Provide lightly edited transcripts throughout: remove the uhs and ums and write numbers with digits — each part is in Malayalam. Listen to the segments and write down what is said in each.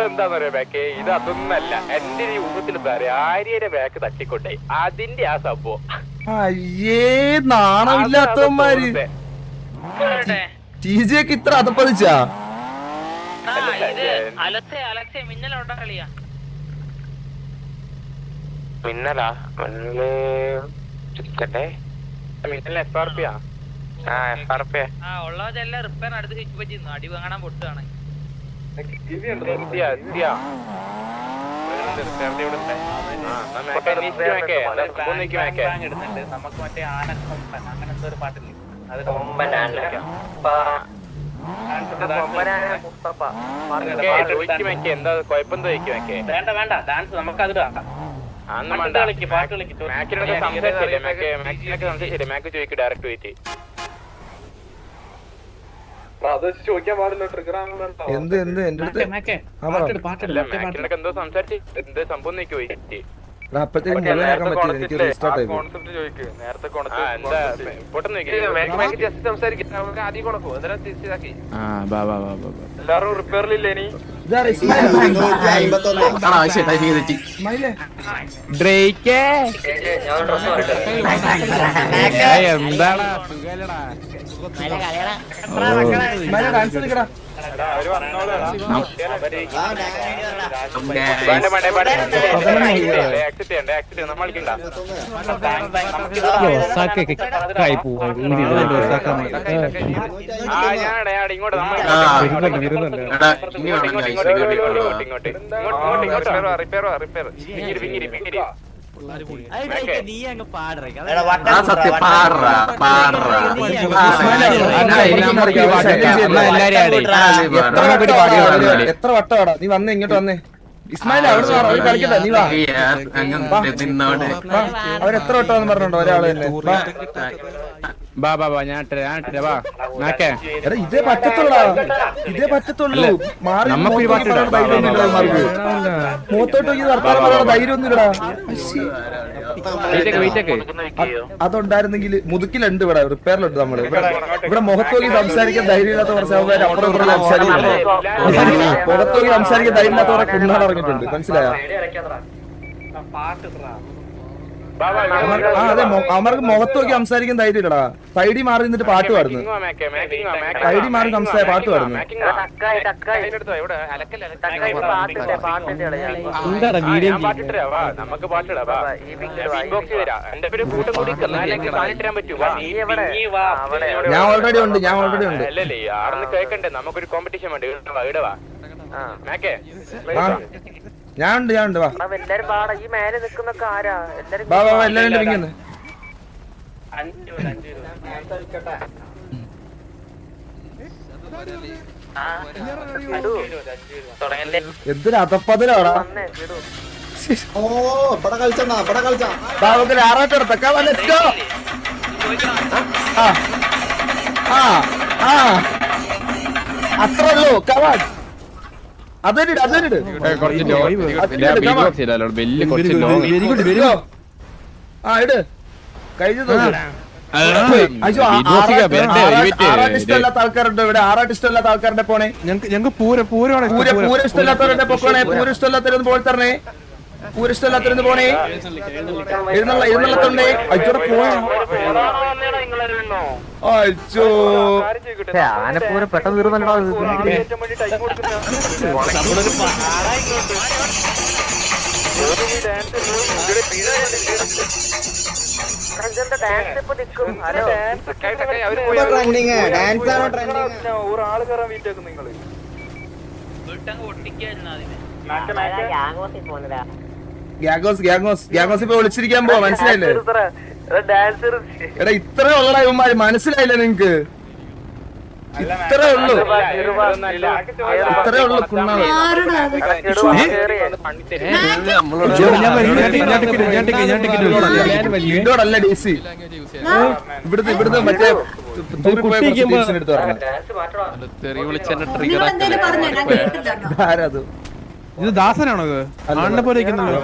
എന്താന്ന് പറയാ ബാക്ക് ഇത് അതൊന്നല്ല എന്റെ ഊഹത്തിൽ പറയാ ആര്യയുടെ ബാക്ക് തട്ടിക്കൊണ്ടേ അതിന്റെ ആ സംഭവം. അയ്യേ നാണമില്ലാത്തവന്മാര് ടിജിയൊക്കെ ഇത്ര അതപ്പതിച്ചാ. മിന്നലാ മിന്നൽ FRP ഉള്ളതെല്ലാം റിപ്പയർ അടുത്ത് ഹിറ്റ് പറ്റിയിരുന്നു. അടി വാങ്ങാൻ പൊട്ടുകയാണ്. നമുക്ക് മറ്റേ ആനക്കൊമ്പൻ അങ്ങനത്തെ ഒരു പാട്ടില്ലേ എന്താ കുഴപ്പം വേണ്ട വേണ്ട ഡാൻസ് നമുക്ക് അത് ഡയറക്റ്റ് വെയിറ്റ് ചോദിക്കാൻ പാടില്ല. എന്ത് എന്ത് എന്റെ അടുത്ത് എന്തോ സംസാരിച്ച് എന്ത് സംഭവം പോയി അപ്പഴത്തേക്കും മുഴുവനാക്കാൻ പറ്റില്ല. എനിക്ക് റീസ്റ്റാർട്ട് ആയി എല്ലാരും റിപ്പയറിലില്ലേ ഇനി എന്താണ് എത്ര വട്ടമാടാ നീ വന്നേ ഇങ്ങോട്ട് വന്നേ ഇസ്മായിൽ അവിടെ കളിക്കട്ടെ നീ വാ. അവരെത്ര വട്ടമാന്ന് പറഞ്ഞോണ്ടോ ഒരാള് തന്നെ ഇതേ പറ്റത്തുള്ളൂ ഇതേ പറ്റത്തുള്ളൂ. മാറി മൂത്തോട്ട് നോക്കി വർത്താനം പറയാൻ ധൈര്യം ഒന്നുമില്ലടാ. അതുണ്ടായിരുന്നെങ്കിൽ മുതുക്കിലുണ്ട് ഇവിടെ റിപ്പയറിലുണ്ട് നമ്മള് ഇവിടെ മുഖത്ത് നോക്കി സംസാരിക്കാൻ ധൈര്യമില്ലാത്ത കുറച്ച് അപ്പുറം ഇപ്പുറം സംസാരിക്കുന്നുണ്ട്. മുഖത്ത് നോക്കി സംസാരിക്കാൻ ധൈര്യമില്ലാത്ത കുറെ കുണ്ണാട് ഇറങ്ങിയിട്ടുണ്ട്. മനസ്സിലായോ? അതെ അവർക്ക് മുഖത്ത് നോക്കി സംസാരിക്കാൻ ധൈര്യമില്ലടാ. സൈഡിൽ മാറി നിന്നിട്ട് പാട്ട് പാടുന്നു. സൈഡിൽ മാറി പാട്ട് പാടുന്നു. നമുക്ക് പാട്ടിടാ ഞാൻ ഓൾറെഡി ഉണ്ട് അല്ലല്ലേ ആർന്ന് കേക്കണ്ടേ നമുക്കൊരു കോമ്പറ്റീഷൻ വേണ്ടി ഇടവാ മേക്കേ ഞാൻ ഉണ്ട് വാ ഈ മേലെ നിൽക്കുന്നൊക്കെ ആരാ? എല്ലാരും വിങ്ങുന്നു. എന്തൊരു അതപ്പതിലാടാ. ആറാട്ടെടുത്തക്കാ അത്ര ഉള്ളൂ കവാൻ. അതോട് ഇട് കഴിഞ്ഞത്. ഇഷ്ടമല്ലാത്ത ആൾക്കാരുണ്ട് ഇവിടെ. ആറാട്ട് ഇഷ്ടമല്ലാത്ത ആൾക്കാരുടെ പോണേ. ഞങ്ങൾക്ക് പൂരം ഇഷ്ടമല്ലാത്തവരുടെ പൊക്കോണേ. പൂരം ഇഷ്ടമല്ലാത്തവരൊന്ന് പോയി തരണേ. പൂരം ഇഷ്ടമല്ലാത്തവരൊന്ന് പോണേ. എഴുന്നള്ളത്തുണ്ടേ അച്ചോടെ പോയാ അച്ചോ ആനപ്പൂരം പെട്ടെന്ന് തീർന്നല്ലോ. ഒരാള് കയറാൻ വീട്ടിൽ നിങ്ങള് ഗ്യാങ്ങോസ് ഇപ്പൊ വിളിച്ചിരിക്കാൻ പോവാ. മനസ്സിലായില്ലേ? എടാ ഇത്രേ ഉള്ളടാ ഇവന്മാര്. മനസ്സിലായില്ലേ നിങ്ങക്ക്? ഇത്രേ ഉള്ളൂ കുണ്ണാള്. ഇതോടല്ല DC ഇവിടുന്ന് മറ്റേ ആരത് ഇത് ദാസനാണോ ഇത് ആണിനെ പോലെ ഇരിക്കുന്നത്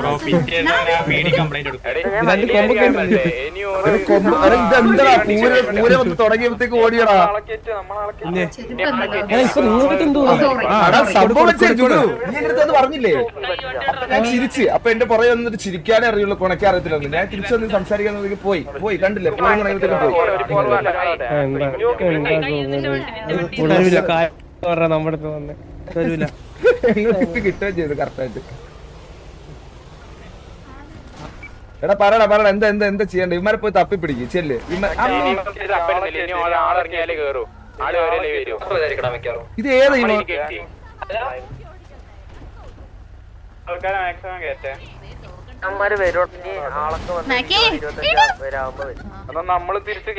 ഇതെന്താ പൂര വന്ന് തുടങ്ങിയപ്പോഴത്തേക്ക് ഓടിയടാ സംഭവം പറഞ്ഞില്ലേ ഞാൻ ചിരിച്ച് അപ്പൊ എന്റെ പുറകെ വന്നിട്ട് ചിരിക്കാനേ അറിയുള്ളൂ കുണക്കാൻ അറിയത്തില്ലെന്ന് ഞാൻ തിരിച്ചു വന്ന് സംസാരിക്കാൻ പോയി കണ്ടില്ലേ നമ്മുടെ കിട്ടുകയും ചെയ്തു കറക്റ്റായിട്ട്. എടാ പറയടാ എന്താ എന്താ എന്താ ചെയ്യണ്ട ഇവന്മാരെ പോയി തപ്പി പിടിക്കും ചെല്ല്. ഇത് ഏതാ നമ്മള് തിരിച്ച്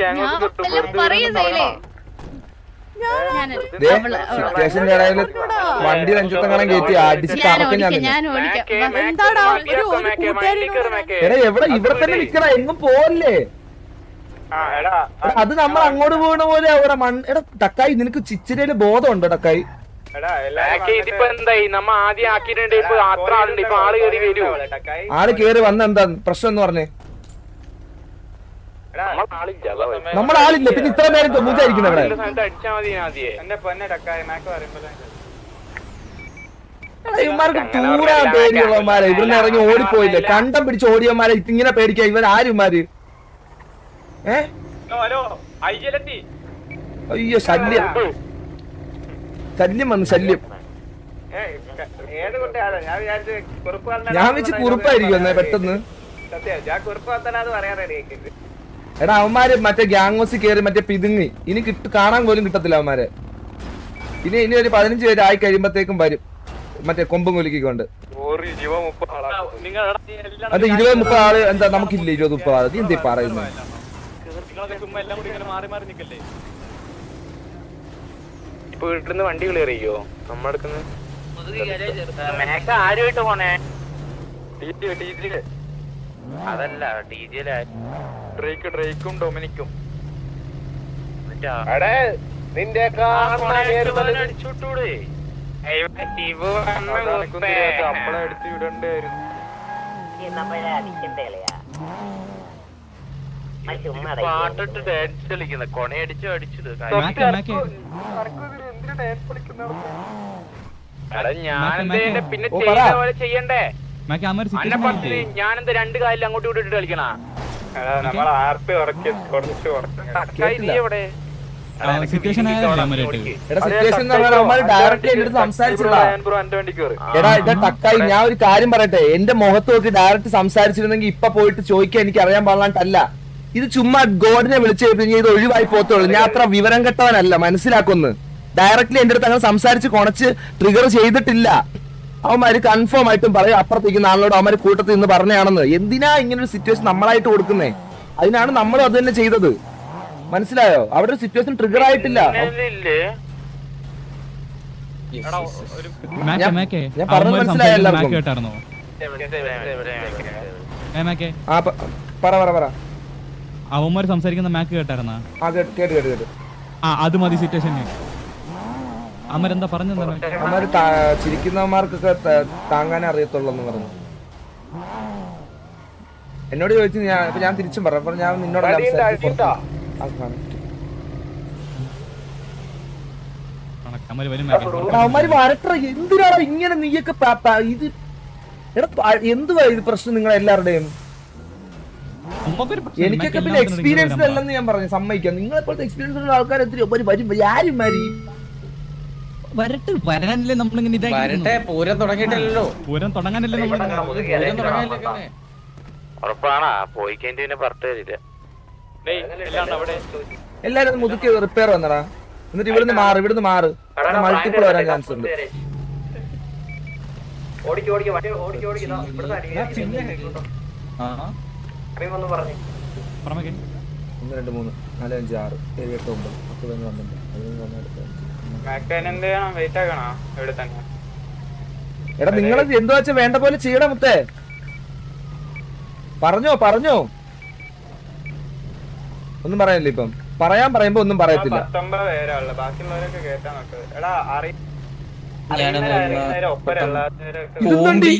സിറ്റുവേഷന്റെ ഇടയിൽ വണ്ടി രഞ്ജത്തങ്ങനെ കയറ്റി അടിച്ച് കറക്കം ഞാൻ എടാ എവിടെ ഇവിടെ തന്നെ നിക്കണ എങ്ങും പോവല്ലേ അത് നമ്മൾ അങ്ങോട്ട് പോകണ പോലെ അവിടെ എടാ ടക്കായി നിനക്ക് ചിച്ചിരയില് ബോധമുണ്ടോ ടക്കായി ഇതിപ്പോ എന്തായി നമ്മ ആദ്യം ആക്കിയിട്ടുണ്ട് ഇപ്പൊ അത്ര ആളുണ്ട് ഇപ്പൊ ആള് കയറി വരൂ ആള് കേറി വന്ന എന്താ പ്രശ്നം എന്ന് പറഞ്ഞേ നമ്മളാളില്ല പിന്നെ ഇത്ര നേരം തൊമ്മൂച്ചായിരിക്കുന്നു അവിടെ ഇവന്മാർക്ക് പൂരാ പേടിയുള്ളവന്മാരെ ഇവിടുന്ന് ഇറങ്ങി ഓടിപ്പോയില്ലേ കണ്ടം പിടിച്ച് ഓടിയവന്മാരെ ഇങ്ങനെ പേടിക്കാ ഇവൻ ആരുമാര് അയ്യോ ശല്യം ശല്യം വന്നു ശല്യം ഞാൻ വെച്ച് കുറുപ്പായിരിക്കും എന്നാ പെട്ടെന്ന് എടാ അവന്മാര് മറ്റേ ഗ്യാങ് കയറി മറ്റേ പിതുങ്ങി ഇനി കാണാൻ പോലും കിട്ടത്തില്ല അവന്മാരെ ഇനി ഒരു 15 പേര് ആയി കഴിയുമ്പത്തേക്കും വരും മറ്റേ കൊമ്പും കുലുക്കിക്കൊണ്ട് അത് 20-30 ആള് എന്താ നമുക്കില്ല 20-30 ആള് നീ എന്തേ പറയുന്നത് ഇപ്പൊ വീട്ടിൽ വണ്ടി ക്ലിയറിയോ നമ്മളെടുക്കുന്നത് ആരുമായിട്ട് പോണേ അതല്ല ഡ്രേക്കും ഡൊമിനിക്കും നിന്റെ അടിച്ചുവിട്ടൂടെ അപ്പളെ അടിച്ചു വിടണ്ടായിരുന്നു പാട്ടിട്ട് ഡാൻസ് കളിക്കുന്ന കൊണയടിച്ചു അടിച്ചത് ഞാനെന്തേ പിന്നെ ചെയ്യുന്ന പോലെ ചെയ്യണ്ടേ ഞാനെന്താ 2 കാലിൽ അങ്ങോട്ടും ഇട്ടിട്ട് കളിക്കണ ടക്കായി ഞാൻ ഒരു കാര്യം പറയട്ടെ എന്റെ മുഖത്ത് നോക്കി ഡയറക്റ്റ് സംസാരിച്ചിരുന്നെങ്കിൽ ഇപ്പൊ പോയിട്ട് ചോദിക്കാൻ എനിക്ക് അറിയാൻ പാടില്ലാണ്ടല്ല ഇത് ചുമ്മാ ഗോഡിനെ വിളിച്ചു കഴിഞ്ഞാൽ ഇത് ഒഴിവായി പോത്തുള്ളൂ ഞാൻ അത്ര വിവരം കെട്ടവനല്ല മനസ്സിലാക്കുന്നു ഡയറക്റ്റ്ലി എന്റെ അടുത്ത് അങ്ങനെ സംസാരിച്ച് കൊണച്ച് ട്രിഗർ ചെയ്തിട്ടില്ല അവന്മാര് കൺഫേം ആയിട്ടും പറയും അപ്പുറത്തേക്ക് നാളോട് അവന്മാര് കൂട്ടത്തിൽ നിന്ന് പറഞ്ഞാണെന്ന് എന്തിനാ ഇങ്ങനെ ഒരു സിറ്റുവേഷൻ നമ്മളായിട്ട് കൊടുക്കുന്നേ അതിനാണ് നമ്മളും അത് തന്നെ ചെയ്തത് മനസ്സിലായോ അവിടെ ഒരു സിറ്റുവേഷൻ ട്രിഗർ ആയിട്ടില്ല ഞാൻ പറഞ്ഞത് മനസ്സിലായോ എല്ലാവർക്കും പറ അവന്മാര് സംസാരിക്കുന്ന മാക്ക് കേട്ടായിരുന്ന അത് മതി സിറ്റുവേഷൻ അമ്മരെന്താ പറഞ്ഞു അവന്മാര് ചിരിക്കുന്നവന്മാർക്കൊക്കെ താങ്ങാനേ അറിയത്തുള്ളൂ പറഞ്ഞു എന്നോട് ചോദിച്ചു ഞാൻ തിരിച്ചും പറഞ്ഞു ഞാൻ നിന്നോട് അവന്മാര് വരട്ടെ എന്തിനാണോ ഇങ്ങനെ നീയൊക്കെ ഇത് എടാ എന്തുവാ ഇത് പ്രശ്നം നിങ്ങൾ എല്ലാവരുടെയും എനിക്കൊക്കെ പിന്നെ എക്സ്പീരിയൻസ് അല്ലെന്ന് ഞാൻ പറഞ്ഞു സമ്മതിക്കാം നിങ്ങളെപ്പോഴത്തെ എക്സ്പീരിയൻസ് ഉള്ള ആൾക്കാർ എത്തിരി വരും ആരും മാരി വരട്ടെ വരാനല്ലേ നമ്മളിങ്ങനെ പൂരം തുടങ്ങിയിട്ടില്ലല്ലോ പൂരം തുടങ്ങാനല്ലേ ഉറപ്പാണാ പോയി കഴിഞ്ഞ പുറത്ത് വരില്ല എല്ലാരും മുതുക്കി റിപ്പയർ വന്നടാ എന്നിട്ട് ഇവിടുന്ന് മാറ് മൾട്ടിപ്പിൾ വരാൻ ചാൻസ് ഉണ്ട് ഒന്ന് 1 2 3 4 5 6 7 8 9 എടാ നിങ്ങൾ എന്താ വെച്ചാ വേണ്ട പോലെ ചെയ്യടാ മുത്തേ പറഞ്ഞോ ഒന്നും പറയാനില്ല ഇപ്പം പറയാൻ പറയുമ്പോ ഒന്നും പറയത്തില്ല ഇതെന്താണ്ടി?